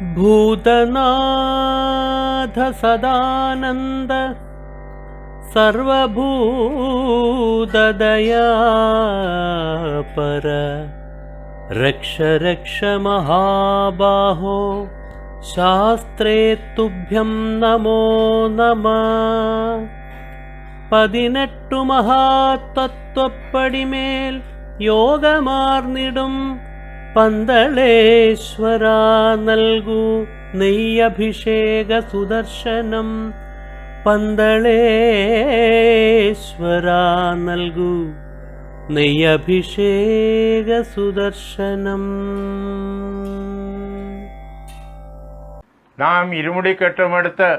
ഭൂതനാഥ സദാനന്ദ സർവഭൂതദയാപര രക്ഷ രക്ഷ മഹാബാഹോ ശാസ്ത്രേ തുഭ്യം നമോ നമഃ. 18 മഹാതത്വപ്പടിമേൽ യോഗമാർന്നിടും പന്തളേശ്വര നൽകൂ നെയ്യഭിഷേക സുദർശനം. പന്തളേശ്വര നൽകൂ നെയ്യഭിഷേക സുദർശനം. നാം ഇരുമുടിക്കെട്ടുമെടുത്ത്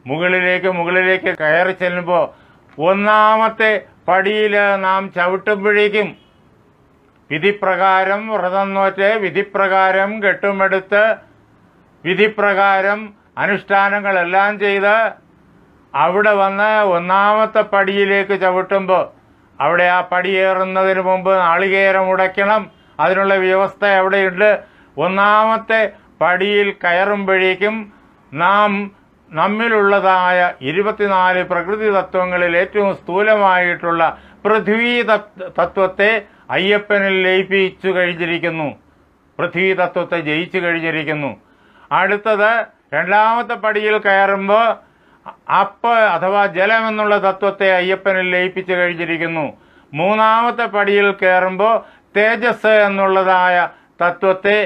മുകളിലേക്ക് കയറി ചെല്ലുമ്പോൾ ഒന്നാമത്തെ പടിയിൽ നാം ചവിട്ടുമ്പോഴേക്കും വിധിപ്രകാരം വ്രതം നോറ്റ് വിധിപ്രകാരം കെട്ടുമെടുത്ത് വിധിപ്രകാരം അനുഷ്ഠാനങ്ങളെല്ലാം ചെയ്ത് അവിടെ വന്ന് ഒന്നാമത്തെ പടിയിലേക്ക് ചവിട്ടുമ്പോൾ അവിടെ ആ പടിയേറുന്നതിന് മുമ്പ് നാളികേരം ഉടയ്ക്കണം. അതിനുള്ള വ്യവസ്ഥ അവിടെയുണ്ട്. ഒന്നാമത്തെ പടിയിൽ കയറുമ്പോഴേക്കും നാം നമ്മിലുള്ളതായ 24 പ്രകൃതി തത്വങ്ങളിൽ ഏറ്റവും സ്ഥൂലമായിട്ടുള്ള പൃഥ്വി തത്വത്തെ അയ്യപ്പനിൽ ലയിപ്പിച്ചു കഴിഞ്ഞിരിക്കുന്നു. പൃഥ്വി തത്വത്തെ ജയിച്ചു കഴിഞ്ഞിരിക്കുന്നു. അടുത്തത് രണ്ടാമത്തെ പടിയിൽ കയറുമ്പോൾ അഥവാ ജലം എന്നുള്ള തത്വത്തെ അയ്യപ്പനിൽ ലയിപ്പിച്ചു കഴിഞ്ഞിരിക്കുന്നു. മൂന്നാമത്തെ പടിയിൽ കയറുമ്പോൾ തേജസ് എന്നുള്ളതായ തത്വത്തെ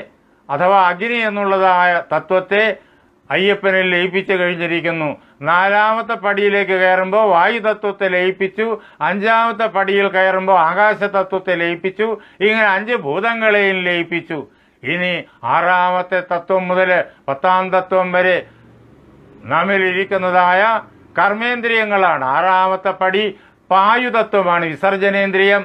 അഥവാ അഗ്നി എന്നുള്ളതായ തത്വത്തെ അയ്യപ്പനിൽ ലയിപ്പിച്ചു കഴിഞ്ഞിരിക്കുന്നു. നാലാമത്തെ പടിയിലേക്ക് കയറുമ്പോൾ വായുതത്വത്തെ ലയിപ്പിച്ചു. അഞ്ചാമത്തെ പടിയിൽ കയറുമ്പോൾ ആകാശതത്വത്തെ ലയിപ്പിച്ചു. ഇങ്ങനെ 5 ഭൂതങ്ങളെയും ലയിപ്പിച്ചു. ഇനി ആറാമത്തെ തത്വം മുതൽ 10ാം തത്വം വരെ നമ്മിലിരിക്കുന്നതായ കർമ്മേന്ദ്രിയങ്ങളാണ്. ആറാമത്തെ പടി പായുതത്വമാണ്, വിസർജനേന്ദ്രിയം.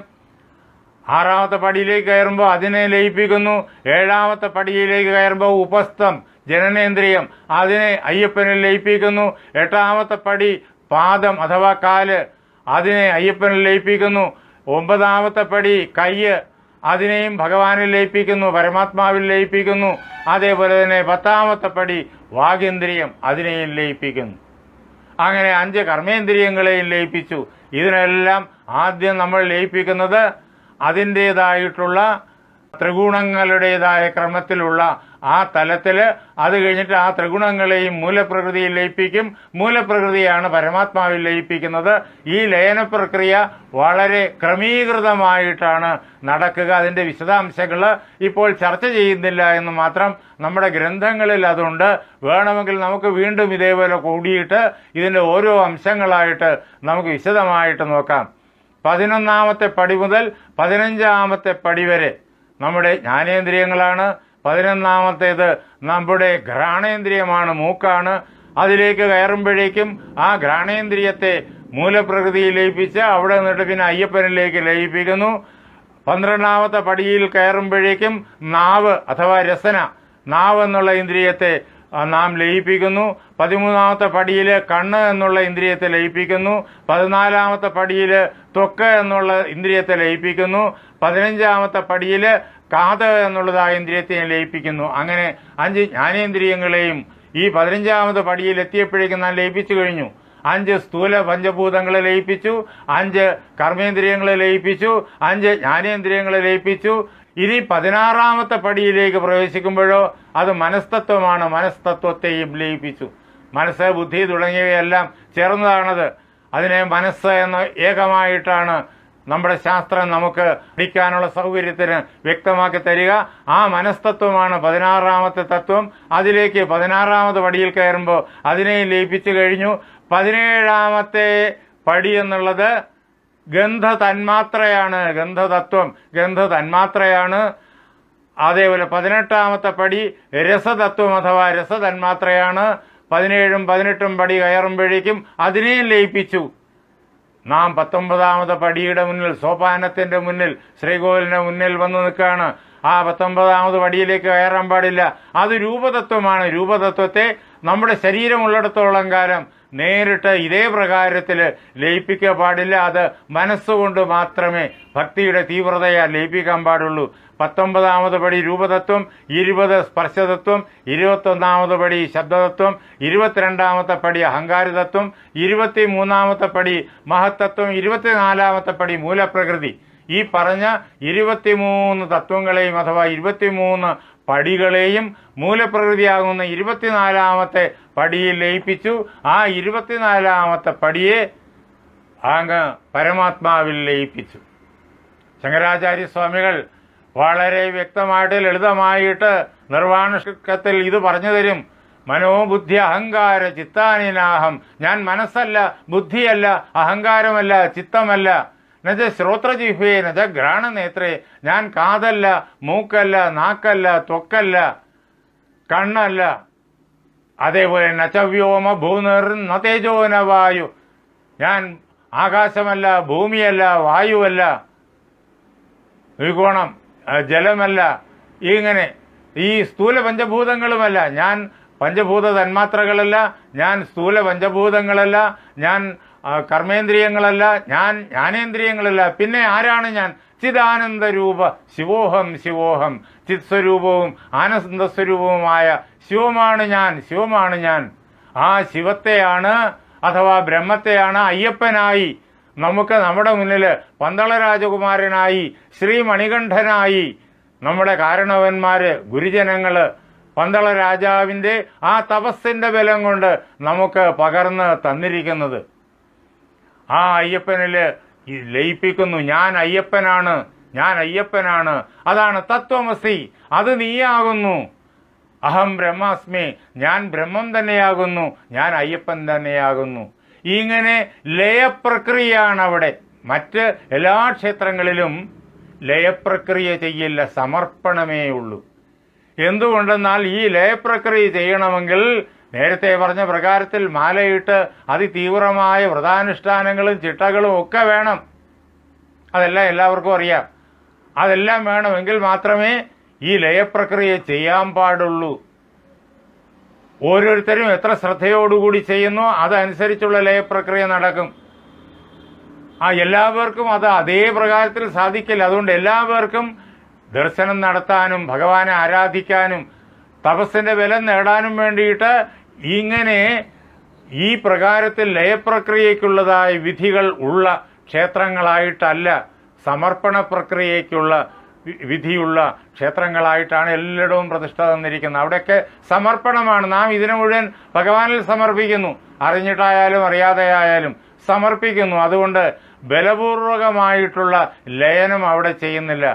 ആറാമത്തെ പടിയിലേക്ക് കയറുമ്പോൾ അതിനെ ലയിപ്പിക്കുന്നു. ഏഴാമത്തെ പടിയിലേക്ക് കയറുമ്പോൾ ഉപസ്ഥം ജനനേന്ദ്രിയം, അതിനെ അയ്യപ്പനിൽ ലയിപ്പിക്കുന്നു. എട്ടാമത്തെ പടി പാദം അഥവാ കാല്, അതിനെ അയ്യപ്പനിൽ ലയിപ്പിക്കുന്നു. 9ാമത്തെ പടി കയ്യ്, അതിനെയും ഭഗവാനിൽ ലയിപ്പിക്കുന്നു, പരമാത്മാവിൽ ലയിപ്പിക്കുന്നു. അതേപോലെ തന്നെ 10ാമത്തെ പടി വാഗേന്ദ്രിയം, അതിനെയും ലയിപ്പിക്കുന്നു. അങ്ങനെ 5 കർമ്മേന്ദ്രിയങ്ങളെയും ലയിപ്പിച്ചു. ഇതിനെല്ലാം ആദ്യം നമ്മൾ ലയിപ്പിക്കുന്നത് അതിൻ്റേതായിട്ടുള്ള ത്രിഗുണങ്ങളുടേതായ ക്രമത്തിലുള്ള ആ തലത്തിൽ, അത് കഴിഞ്ഞിട്ട് ആ ത്രിഗുണങ്ങളെയും മൂലപ്രകൃതിയിൽ ലയിപ്പിക്കും. മൂലപ്രകൃതിയാണ് പരമാത്മാവിൽ ലയിപ്പിക്കുന്നത്. ഈ ലയന പ്രക്രിയ വളരെ ക്രമീകൃതമായിട്ടാണ് നടക്കുക. അതിൻ്റെ വിശദാംശങ്ങൾ ഇപ്പോൾ ചർച്ച ചെയ്യുന്നില്ല എന്ന് മാത്രം. നമ്മുടെ ഗ്രന്ഥങ്ങളിൽ അതുണ്ട്. വേണമെങ്കിൽ നമുക്ക് വീണ്ടും ഇതേപോലെ കൂടിയിട്ട് ഇതിൻ്റെ ഓരോ അംശങ്ങളായിട്ട് നമുക്ക് വിശദമായിട്ട് നോക്കാം. 11ാമത്തെ പടി മുതൽ 15ാമത്തെ പടി വരെ നമ്മുടെ ജ്ഞാനേന്ദ്രിയങ്ങളാണ്. 11ാമത്തേത് നമ്മുടെ ഘ്രാണേന്ദ്രിയമാണ്, മൂക്കാണ്. അതിലേക്ക് കയറുമ്പോഴേക്കും ആ ഘ്രാണേന്ദ്രിയത്തെ മൂലപ്രകൃതിയിൽ ലയിപ്പിച്ച് അവിടെ നിന്നിട്ട് പിന്നെ അയ്യപ്പനിലേക്ക് ലയിപ്പിക്കുന്നു. 12ാമത്തെ പടിയിൽ കയറുമ്പോഴേക്കും നാവ് അഥവാ രസന, നാവ് എന്നുള്ള ഇന്ദ്രിയത്തെ നാം ലയിപ്പിക്കുന്നു. 13ാമത്തെ പടിയിൽ കണ്ണ് എന്നുള്ള ഇന്ദ്രിയത്തെ ലയിപ്പിക്കുന്നു. 14ാമത്തെ പടിയിൽ ത്വക്ക് എന്നുള്ള ഇന്ദ്രിയത്തെ ലയിപ്പിക്കുന്നു. 15ാമത്തെ പടിയിൽ കാത് എന്നുള്ളതായ ഇന്ദ്രിയത്തെ ലയിപ്പിക്കുന്നു. അങ്ങനെ 5 ജ്ഞാനേന്ദ്രിയങ്ങളെയും ഈ 15ാമത്തെ പടിയിൽ എത്തിയപ്പോഴേക്കും നാം ലയിപ്പിച്ചു കഴിഞ്ഞു. 5 സ്ഥൂല പഞ്ചഭൂതങ്ങളെ ലയിപ്പിച്ചു, 5 കർമ്മേന്ദ്രിയങ്ങളെ ലയിപ്പിച്ചു, 5 ജ്ഞാനേന്ദ്രിയങ്ങളെ ലയിപ്പിച്ചു. ഇനി 16ാമത്തെ പടിയിലേക്ക് പ്രവേശിക്കുമ്പോഴോ അത് മനസ്തത്വമാണ്. മനസ്തത്വത്തെയും ലയിപ്പിച്ചു. മനസ്സ്, ബുദ്ധി തുടങ്ങിയവയെല്ലാം ചേർന്നതാണത്. അതിനെ മനസ്സ് എന്ന ഏകമായിട്ടാണ് നമ്മുടെ ശാസ്ത്രം നമുക്ക് പഠിക്കാനുള്ള സൗകര്യത്തിന് വ്യക്തമാക്കി തരിക. ആ മനസ്തത്വമാണ് 16ാമത്തെ തത്വം. അതിലേക്ക് 16ാമത്തെ പടിയിൽ കയറുമ്പോൾ അതിനെയും ലയിപ്പിച്ചു കഴിഞ്ഞു. 17ാമത്തെ പടി എന്നുള്ളത് ഗന്ധ തന്മാത്രയാണ്. ഗന്ധതത്വം ഗന്ധ തന്മാത്രയാണ്. അതേപോലെ 18ാമത്തെ പടി രസതത്വം അഥവാ രസതന്മാത്രയാണ്. 17ഉം 18ഉം പടി കയറുമ്പോഴേക്കും അതിനെയും ലയിപ്പിച്ചു. നാം 19ാമത്തെ പടിയുടെ മുന്നിൽ, സോപാനത്തിന്റെ മുന്നിൽ, ശ്രീകോവിലിന്റെ മുന്നിൽ വന്നു നിൽക്കുകയാണ്. ആ 19ാമത് പടിയിലേക്ക് കയറാൻ പാടില്ല. അത് രൂപതത്വമാണ്. രൂപതത്വത്തെ നമ്മുടെ ശരീരമുള്ളിടത്തോളം കാലം നേരിട്ട് ഇതേ പ്രകാരത്തിൽ ലയിപ്പിക്കാൻ പാടില്ല. അത് മനസ്സുകൊണ്ട് മാത്രമേ ഭക്തിയുടെ തീവ്രതയാൽ ലയിപ്പിക്കാൻ പാടുള്ളൂ. 19ാമത് പടി രൂപതത്വം, 20 സ്പർശതത്വം, 21ാമത് പടി ശബ്ദതത്വം, 22ാമത്തെ പടി അഹങ്കാരതത്വം, 23ാമത്തെ പടി മഹത്തത്വം, 24ാമത്തെ പടി മൂലപ്രകൃതി. ഈ പറഞ്ഞ 23 തത്വങ്ങളെയും അഥവാ 23 പടികളെയും മൂലപ്രകൃതിയാകുന്ന 24ാമത്തെ പടിയിൽ ലയിപ്പിച്ചു. ആ 24ാമത്തെ പടിയെ അങ്ങ് പരമാത്മാവിൽ ലയിപ്പിച്ചു. ശങ്കരാചാര്യസ്വാമികൾ വളരെ വ്യക്തമായിട്ട് ലളിതമായിട്ട് നിർവാണത്തിൽ ഇത് പറഞ്ഞു തരും. മനോബുദ്ധി അഹങ്കാര ചിത്താനിനാഹം. ഞാൻ മനസ്സല്ല, ബുദ്ധിയല്ല, അഹങ്കാരമല്ല, ചിത്തമല്ല. നജ ശ്രോത്രജിഹ്വേ നജ ഘ്രാണനേത്രേ. ഞാൻ കാതല്ല, മൂക്കല്ല, നാക്കല്ല, ത്വക്കല്ല, കണ്ണല്ല. അതേപോലെ നചവ്യോമ ഭൂനിർ ന തേജോ ന വായു. ഞാൻ ആകാശമല്ല, ഭൂമിയല്ല, വായുവല്ല, ത്രികോണം, ജലമല്ല. ഇങ്ങനെ ഈ സ്ഥൂല പഞ്ചഭൂതങ്ങളുമല്ല. ഞാൻ പഞ്ചഭൂത തന്മാത്രകളല്ല, ഞാൻ സ്ഥൂല പഞ്ചഭൂതങ്ങളല്ല, ഞാൻ കർമ്മേന്ദ്രിയങ്ങളല്ല, ഞാൻ ജ്ഞാനേന്ദ്രിയങ്ങളല്ല. പിന്നെ ആരാണ് ഞാൻ? ചിദാനന്ദരൂപ ശിവോഹം. ശിവോഹം ചിത് സ്വരൂപവും ആനന്ദസ്വരൂപവുമായ ശിവമാണ് ഞാൻ. ശിവമാണ് ഞാൻ. ആ ശിവത്തെയാണ് അഥവാ ബ്രഹ്മത്തെയാണ് അയ്യപ്പനായി നമുക്ക് നമ്മുടെ മുന്നിൽ പന്തള രാജകുമാരനായി ശ്രീ മണികണ്ഠനായി നമ്മുടെ കാരണവന്മാര് ഗുരുജനങ്ങള് പന്തള രാജാവിൻ്റെ ആ തപസ്സിന്റെ ബലം കൊണ്ട് നമുക്ക് പകർന്ന് തന്നിരിക്കുന്നത്. ആ അയ്യപ്പനിൽ ലയിപ്പിക്കുന്നു. ഞാൻ അയ്യപ്പനാണ്, ഞാൻ അയ്യപ്പനാണ്. അതാണ് തത്വമസി. അത് നീയാകുന്നു. അഹം ബ്രഹ്മാസ്മി. ഞാൻ ബ്രഹ്മം തന്നെയാകുന്നു, ഞാൻ അയ്യപ്പൻ തന്നെയാകുന്നു. ഇങ്ങനെ ലയപ്രക്രിയയാണ് അവിടെ. മറ്റ് എല്ലാ ക്ഷേത്രങ്ങളിലും ലയപ്രക്രിയ ചെയ്യില്ല, സമർപ്പണമേ ഉള്ളൂ. എന്തുകൊണ്ടെന്നാൽ ഈ ലയപ്രക്രിയ ചെയ്യണമെങ്കിൽ നേരത്തെ പറഞ്ഞ പ്രകാരത്തിൽ മാലയിട്ട് അതിതീവ്രമായ വ്രതാനുഷ്ഠാനങ്ങളും ചിട്ടകളും ഒക്കെ വേണം. അതെല്ലാം എല്ലാവർക്കും അറിയാം. അതെല്ലാം വേണമെങ്കിൽ മാത്രമേ ഈ ലയപ്രക്രിയ ചെയ്യാൻ പാടുള്ളൂ. ഓരോരുത്തരും എത്ര ശ്രദ്ധയോടുകൂടി ചെയ്യുന്നോ അതനുസരിച്ചുള്ള ലയപ്രക്രിയ നടക്കും. എല്ലാവർക്കും അത് അതേ പ്രകാരത്തിൽ സാധിക്കില്ല. അതുകൊണ്ട് എല്ലാവർക്കും ദർശനം നടത്താനും ഭഗവാനെ ആരാധിക്കാനും തപസ്സിന്റെ ബലം നേടാനും വേണ്ടിയിട്ട് ഇങ്ങനെ ഈ പ്രകാരത്തിൽ ലയപ്രക്രിയയ്ക്കുള്ളതായ വിധികൾ ഉള്ള ക്ഷേത്രങ്ങളായിട്ടല്ല, സമർപ്പണ പ്രക്രിയയ്ക്കുള്ള വിധിയുള്ള ക്ഷേത്രങ്ങളായിട്ടാണ് എല്ലായിടവും പ്രതിഷ്ഠ തന്നിരിക്കുന്നത്. അവിടെയൊക്കെ സമർപ്പണമാണ്. നാം ഇതിനു മുഴുവൻ ഭഗവാനിൽ സമർപ്പിക്കുന്നു. അറിഞ്ഞിട്ടായാലും അറിയാതെയായാലും സമർപ്പിക്കുന്നു. അതുകൊണ്ട് ബലപൂർവകമായിട്ടുള്ള ലയനം അവിടെ ചെയ്യുന്നില്ല.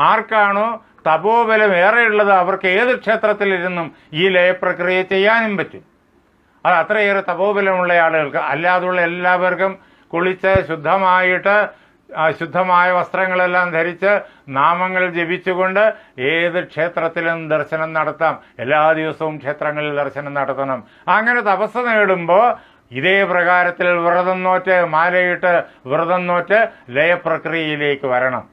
ആർക്കാണോ തപോബലം ഏറെയുള്ളത് അവർക്ക് ഏത് ക്ഷേത്രത്തിലിരുന്നും ഈ ലയപ്രക്രിയ ചെയ്യാനും പറ്റും. അത് അത്രയേറെ തപോബലമുള്ള ആളുകൾക്ക്. അല്ലാതുള്ള എല്ലാവർക്കും കുളിച്ച് ശുദ്ധമായ വസ്ത്രങ്ങളെല്ലാം ധരിച്ച് നാമങ്ങൾ ജപിച്ചുകൊണ്ട് ഏത് ക്ഷേത്രത്തിലും ദർശനം നടത്താം. എല്ലാ ദിവസവും ക്ഷേത്രങ്ങളിൽ ദർശനം നടത്തണം. അങ്ങനെ തപസ് നേടുമ്പോൾ ഇതേ പ്രകാരത്തിൽ വ്രതം നോറ്റ് മാലയിട്ട് വ്രതം നോറ്റ് ലയപ്രക്രിയയിലേക്ക് വരണം.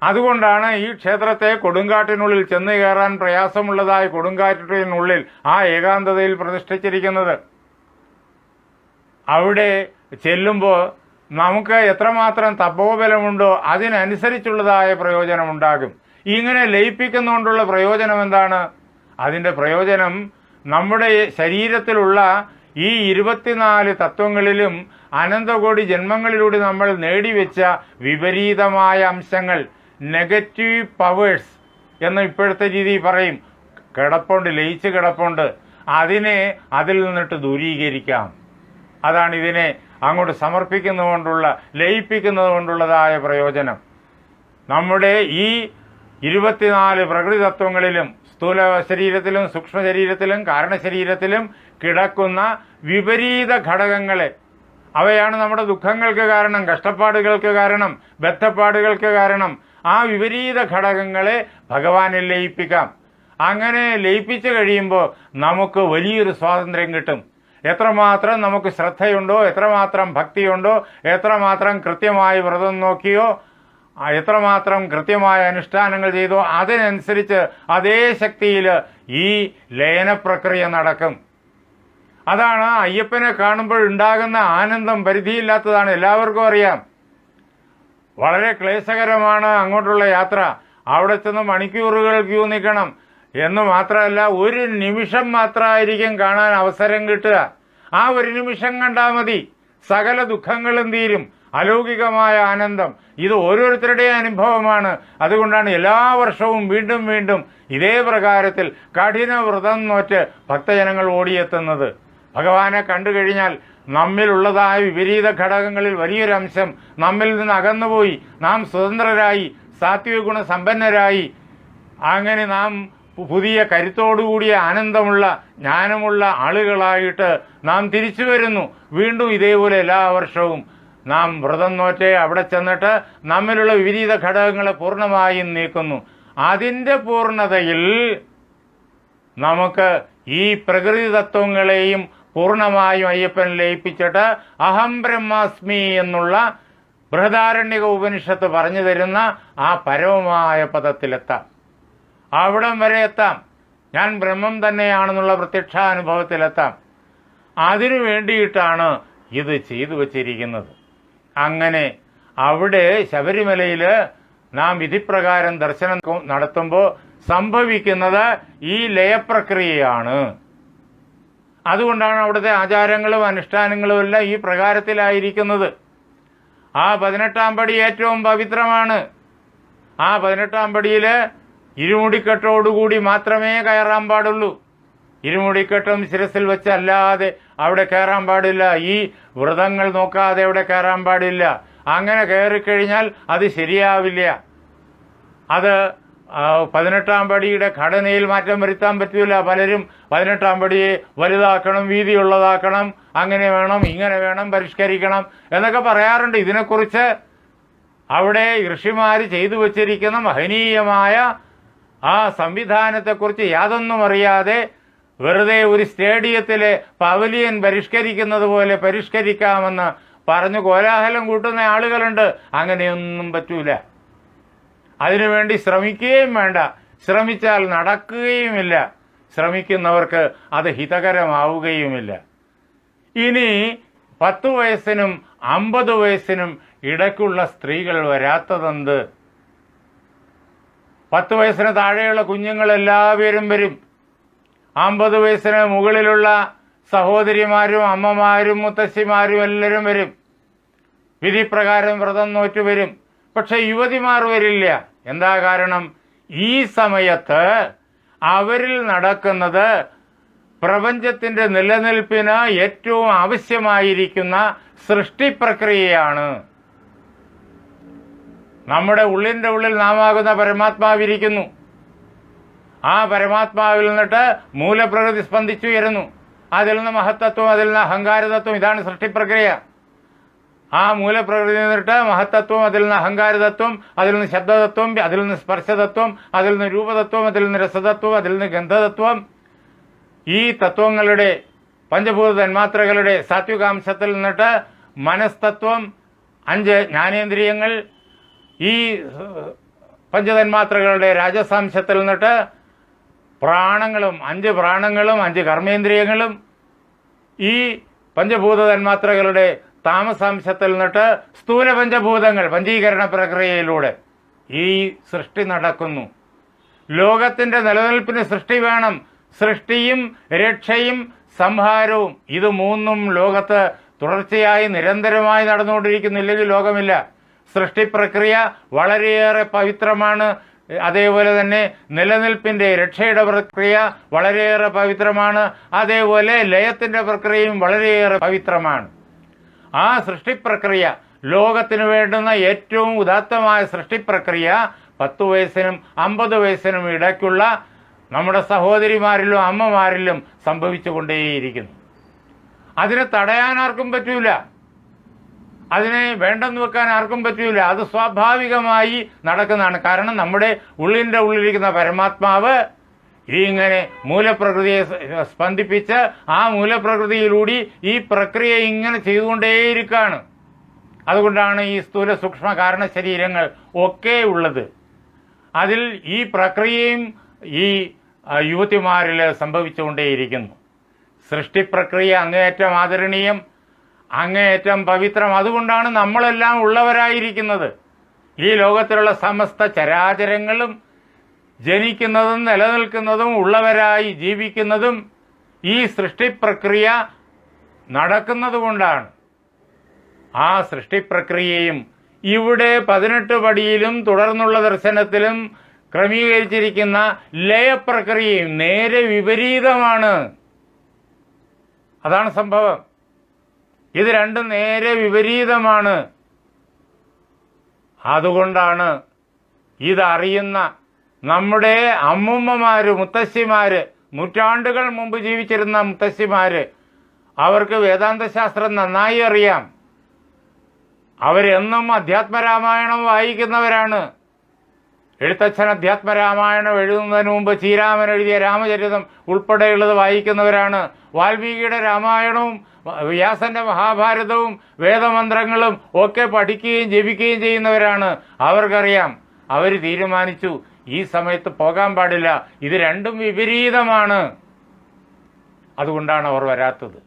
അതുകൊണ്ടാണ് ഈ ക്ഷേത്രത്തെ കൊടുങ്കാട്ടിനുള്ളിൽ ചെന്ന് കയറാൻ പ്രയാസമുള്ളതായി കൊടുങ്കാറ്റിനുള്ളിൽ ആ ഏകാന്തതയിൽ പ്രതിഷ്ഠിച്ചിരിക്കുന്നത്. അവിടെ ചെല്ലുമ്പോൾ നമുക്ക് എത്രമാത്രം തപോബലമുണ്ടോ അതിനനുസരിച്ചുള്ളതായ പ്രയോജനമുണ്ടാകും. ഇങ്ങനെ ലയിപ്പിക്കുന്നുകൊണ്ടുള്ള പ്രയോജനം എന്താണ്? അതിൻ്റെ പ്രയോജനം നമ്മുടെ ശരീരത്തിലുള്ള ഈ 24 തത്വങ്ങളിലും അനന്തകോടി ജന്മങ്ങളിലൂടെ നമ്മൾ നേടിവെച്ച വിപരീതമായ അംശങ്ങൾ, നെഗറ്റീവ് പവേഴ്സ് എന്ന് ഇപ്പോഴത്തെ രീതി പറയും, കിടപ്പുണ്ട്, ലയിച്ച് കിടപ്പുണ്ട്. അതിൽ നിന്നിട്ട് ദൂരീകരിക്കാം. അതാണ് ഇതിനെ അങ്ങോട്ട് സമർപ്പിക്കുന്നതുകൊണ്ടുള്ള ലയിപ്പിക്കുന്നത് കൊണ്ടുള്ളതായ പ്രയോജനം. നമ്മുടെ ഈ 24 പ്രകൃതി തത്വങ്ങളിലും സ്ഥൂല ശരീരത്തിലും സൂക്ഷ്മ ശരീരത്തിലും കാരണശരീരത്തിലും കിടക്കുന്ന വിപരീത ഘടകങ്ങളെ, അവയാണ് നമ്മുടെ ദുഃഖങ്ങൾക്ക് കാരണം, കഷ്ടപ്പാടുകൾക്ക് കാരണം, ബദ്ധപ്പാടുകൾക്ക് കാരണം. ആ വിപരീത ഘടകങ്ങളെ ഭഗവാനിൽ ലയിപ്പിക്കാം. അങ്ങനെ ലയിപ്പിച്ചു കഴിയുമ്പോൾ നമുക്ക് വലിയൊരു സ്വാതന്ത്ര്യം കിട്ടും. എത്രമാത്രം നമുക്ക് ശ്രദ്ധയുണ്ടോ, എത്രമാത്രം ഭക്തിയുണ്ടോ, എത്രമാത്രം കൃത്യമായി വ്രതം നോക്കിയോ എത്രമാത്രം കൃത്യമായ അനുഷ്ഠാനങ്ങൾ ചെയ്തോ അതിനനുസരിച്ച് അതേ ശക്തിയിൽ ഈ ലയന പ്രക്രിയ നടക്കും. അതാണ് അയ്യപ്പനെ കാണുമ്പോൾ ഉണ്ടാകുന്ന ആനന്ദം പരിധിയില്ലാത്തതാണ്, എല്ലാവർക്കും അറിയാം. വളരെ ക്ലേശകരമാണ് അങ്ങോട്ടുള്ള യാത്ര. അവിടെ ചെന്ന് മണിക്കൂറുകൾ ക്യൂ നിൽക്കണം എന്ന് മാത്രമല്ല, ഒരു നിമിഷം മാത്രമായിരിക്കും കാണാൻ അവസരം കിട്ടുക. ആ ഒരു നിമിഷം കണ്ടാൽ മതി, സകല ദുഃഖങ്ങളും തീരും, അലൗകികമായ ആനന്ദം. ഇത് ഓരോരുത്തരുടെയും അനുഭവമാണ്. അതുകൊണ്ടാണ് എല്ലാ വർഷവും വീണ്ടും വീണ്ടും ഇതേ പ്രകാരത്തിൽ കഠിന വ്രതം നോറ്റ് ഭക്തജനങ്ങൾ ഓടിയെത്തുന്നത്. ഭഗവാനെ കണ്ടു കഴിഞ്ഞാൽ നമ്മിലുള്ളതായ വിപരീത ഘടകങ്ങളിൽ വലിയൊരു അംശം നമ്മിൽ നിന്ന് അകന്നുപോയി, നാം സ്വതന്ത്രരായി, സാത്വിക ഗുണ സമ്പന്നരായി, അങ്ങനെ നാം പുതിയ കരുത്തോടുകൂടിയ ആനന്ദമുള്ള ജ്ഞാനമുള്ള ആളുകളായിട്ട് നാം തിരിച്ചു വരുന്നു. വീണ്ടും ഇതേപോലെ എല്ലാ വർഷവും നാം വ്രതം നോറ്റ് അവിടെ ചെന്നിട്ട് നമ്മിലുള്ള വിപരീത ഘടകങ്ങളെ പൂർണ്ണമായും നീക്കുന്നു. അതിൻ്റെ പൂർണ്ണതയിൽ നമുക്ക് ഈ പ്രകൃതി തത്വങ്ങളെയും പൂർണ്ണമായും അയ്യപ്പൻ ലയിപ്പിച്ചിട്ട് അഹം ബ്രഹ്മാസ്മി എന്നുള്ള ബൃഹദാരണ്യക ഉപനിഷത്ത് പറഞ്ഞു തരുന്ന ആ പരമമായ പദത്തിലെത്താം. അവിടം വരെ എത്താം. ഞാൻ ബ്രഹ്മം തന്നെയാണെന്നുള്ള പ്രത്യക്ഷാനുഭവത്തിലെത്താം. അതിനു വേണ്ടിയിട്ടാണ് ഇത് ചെയ്തു വച്ചിരിക്കുന്നത്. അങ്ങനെ അവിടെ ശബരിമലയിൽ നാം വിധിപ്രകാരം ദർശനം നടത്തുമ്പോൾ സംഭവിക്കുന്നത് ഈ ലയപ്രക്രിയയാണ്. അതുകൊണ്ടാണ് അവിടുത്തെ ആചാരങ്ങളും അനുഷ്ഠാനങ്ങളും എല്ലാം ഈ പ്രകാരത്തിലായിരിക്കുന്നത്. ആ 18-ാം പടി ഏറ്റവും പവിത്രമാണ്. ആ 18-ാം പടിയിൽ ഇരുമുടിക്കെട്ടോടുകൂടി മാത്രമേ കയറാൻ പാടുള്ളൂ. ഇരുമുടിക്കെട്ടും ശിരസിൽ വെച്ച് അല്ലാതെ അവിടെ കയറാൻ പാടില്ല. ഈ വ്രതങ്ങൾ നോക്കാതെ അവിടെ കയറാൻ പാടില്ല. അങ്ങനെ കയറിക്കഴിഞ്ഞാൽ അത് ശരിയാവില്ല. അത് 18-ാം പടിയുടെ ഘടനയിൽ മാറ്റം വരുത്താൻ പറ്റൂല. പലരും 18-ാം പടിയെ വലുതാക്കണം, വീതിയുള്ളതാക്കണം, അങ്ങനെ വേണം, ഇങ്ങനെ വേണം, പരിഷ്കരിക്കണം എന്നൊക്കെ പറയാറുണ്ട്. ഇതിനെക്കുറിച്ച് അവിടെ ഋഷിമാർ ചെയ്തു വച്ചിരിക്കുന്ന മഹനീയമായ ആ സംവിധാനത്തെക്കുറിച്ച് യാതൊന്നും അറിയാതെ വെറുതെ ഒരു സ്റ്റേഡിയത്തിലെ പവലിയൻ പരിഷ്കരിക്കുന്നത് പോലെ പരിഷ്കരിക്കാമെന്ന് പറഞ്ഞു കോലാഹലം കൂട്ടുന്ന ആളുകളുണ്ട്. അങ്ങനെയൊന്നും പറ്റൂല. അതിനുവേണ്ടി ശ്രമിക്കുകയും വേണ്ട. ശ്രമിച്ചാൽ നടക്കുകയുമില്ല. ശ്രമിക്കുന്നവർക്ക് അത് ഹിതകരമാവുകയുമില്ല. ഇനി 10 വയസ്സിനും 50 വയസ്സിനും ഇടയ്ക്കുള്ള സ്ത്രീകൾ വരാത്തതെന്ത്? 10 വയസ്സിന് താഴെയുള്ള കുഞ്ഞുങ്ങളെല്ലാവരും വരും. 50 വയസ്സിന് മുകളിലുള്ള സഹോദരിമാരും അമ്മമാരും മുത്തശ്ശിമാരും എല്ലാവരും വരും. വിധിപ്രകാരം വ്രതം നോറ്റു വരും. പക്ഷെ യുവതിമാർ വരില്ല. എന്താ കാരണം? ഈ സമയത്ത് അവരിൽ നടക്കുന്നത് പ്രപഞ്ചത്തിന്റെ നിലനിൽപ്പിന് ഏറ്റവും ആവശ്യമായിരിക്കുന്ന സൃഷ്ടിപ്രക്രിയയാണ്. നമ്മുടെ ഉള്ളിൻ്റെ ഉള്ളിൽ നാമാകുന്ന പരമാത്മാവിരിക്കുന്നു. ആ പരമാത്മാവിൽ നിന്നിട്ട് മൂലപ്രകൃതി സ്പന്ദിച്ചുയരുന്നു. അതിൽ നിന്ന് മഹത്തത്വം, അതിൽ നിന്ന് അഹങ്കാരതത്വം. ഇതാണ് സൃഷ്ടിപ്രക്രിയ. ആ മൂലപ്രകൃതി നിന്നിട്ട് മഹത്തത്വം, അതിൽ നിന്ന് അഹങ്കാരതത്വം, അതിൽ നിന്ന് ശബ്ദതത്വം, അതിൽ നിന്ന് സ്പർശതത്വം, അതിൽ നിന്ന് രൂപതത്വം, അതിൽ നിന്ന് രസതത്വം, അതിൽ നിന്ന് ഗന്ധതത്വം. ഈ തത്വങ്ങളുടെ പഞ്ചഭൂത തന്മാത്രകളുടെ സാത്വികാംശത്തിൽ നിന്നിട്ട് മനസ്തത്വം, 5 ജ്ഞാനേന്ദ്രിയങ്ങൾ, ഈ പഞ്ചതന്മാത്രകളുടെ രാജസാംശത്തിൽ നിന്നിട്ട് പ്രാണങ്ങളും 5 പ്രാണങ്ങളും 5 കർമ്മേന്ദ്രിയങ്ങളും, ഈ പഞ്ചഭൂത തന്മാത്രകളുടെ താമസാംശത്തിൽ നിന്നിട്ട് സ്ഥൂല പഞ്ചഭൂതങ്ങൾ പഞ്ചീകരണ പ്രക്രിയയിലൂടെ ഈ സൃഷ്ടി നടക്കുന്നു. ലോകത്തിന്റെ നിലനിൽപ്പിന് സൃഷ്ടി വേണം. സൃഷ്ടിയും രക്ഷയും സംഹാരവും ഇത് 3ഉം ലോകത്ത് തുടർച്ചയായി നിരന്തരമായി നടന്നുകൊണ്ടിരിക്കുന്നില്ലെങ്കിൽ ലോകമില്ല. സൃഷ്ടിപ്രക്രിയ വളരെയേറെ പവിത്രമാണ്. അതേപോലെ തന്നെ നിലനിൽപ്പിന്റെ രക്ഷയുടെ പ്രക്രിയ വളരെയേറെ പവിത്രമാണ്. അതേപോലെ ലയത്തിന്റെ പ്രക്രിയയും വളരെയേറെ പവിത്രമാണ്. ആ സൃഷ്ടിപ്രക്രിയ, ലോകത്തിന് വേണ്ടുന്ന ഏറ്റവും ഉദാത്തമായ സൃഷ്ടിപ്രക്രിയ 10 വയസ്സിനും 50 വയസ്സിനും ഇടയ്ക്കുള്ള നമ്മുടെ സഹോദരിമാരിലും അമ്മമാരിലും സംഭവിച്ചുകൊണ്ടേയിരിക്കുന്നു. അതിനെ തടയാൻ ആർക്കും പറ്റൂല. അതിനെ വേണ്ടെന്ന് വെക്കാൻ ആർക്കും പറ്റൂല. അത് സ്വാഭാവികമായി നടക്കുന്നതാണ്. കാരണം നമ്മുടെ ഉള്ളിൻ്റെ ഉള്ളിലിരിക്കുന്ന പരമാത്മാവ് ഇങ്ങനെ മൂലപ്രകൃതിയെ സ്പന്ദിപ്പിച്ച് ആ മൂലപ്രകൃതിയിലൂടെ ഈ പ്രക്രിയ ഇങ്ങനെ ചെയ്തുകൊണ്ടേയിരിക്കുകയാണ്. അതുകൊണ്ടാണ് ഈ സ്ഥൂല സൂക്ഷ്മ കാരണ ശരീരങ്ങൾ ഒക്കെ ഉള്ളത്. അതിൽ ഈ പ്രക്രിയയും ഈ യുവതിമാരിൽ സംഭവിച്ചുകൊണ്ടേയിരിക്കുന്നു. സൃഷ്ടിപ്രക്രിയ അങ്ങേയറ്റം ആദരണീയം, അങ്ങേയറ്റം പവിത്രം. അതുകൊണ്ടാണ് നമ്മളെല്ലാം ഉള്ളവരായിരിക്കുന്നത്. ഈ ലോകത്തിലുള്ള സമസ്ത ചരാചരങ്ങളും ജനിക്കുന്നതും നിലനിൽക്കുന്നതും ഉള്ളവരായി ജീവിക്കുന്നതും ഈ സൃഷ്ടിപ്രക്രിയ നടക്കുന്നത് കൊണ്ടാണ്. ആ സൃഷ്ടിപ്രക്രിയയും ഇവിടെ 18 പടിയിലും തുടർന്നുള്ള ദർശനത്തിലും ക്രമീകരിച്ചിരിക്കുന്ന ലയപ്രക്രിയയും നേരെ വിപരീതമാണ്. അതാണ് സംഭവം. ഇത് രണ്ടും നേരെ വിപരീതമാണ്. അതുകൊണ്ടാണ് ഇതറിയുന്ന നമ്മുടെ അമ്മുമ്മമാര്, മുത്തശ്ശിമാര്, നൂറ്റാണ്ടുകൾ മുമ്പ് ജീവിച്ചിരുന്ന മുത്തശ്ശിമാര്, അവർക്ക് വേദാന്തശാസ്ത്രം നന്നായി അറിയാം. അവരെന്നും അധ്യാത്മരാമായണം വായിക്കുന്നവരാണ്. എഴുത്തച്ഛൻ അധ്യാത്മരാമായണം എഴുതുന്നതിന് മുമ്പ് ശ്രീരാമൻ എഴുതിയ രാമചരിതം ഉൾപ്പെടെയുള്ളത് വായിക്കുന്നവരാണ്. വാൽമീകിയുടെ രാമായണവും വ്യാസന്റെ മഹാഭാരതവും വേദമന്ത്രങ്ങളും ഒക്കെ പഠിക്കുകയും ജപിക്കുകയും ചെയ്യുന്നവരാണ്. അവർക്കറിയാം. അവർ തീരുമാനിച്ചു ഈ സമയത്ത് പോകാൻ പാടില്ല, ഇത് രണ്ടും വിപരീതമാണ്. അതുകൊണ്ടാണ് അവർ വരാത്തത്.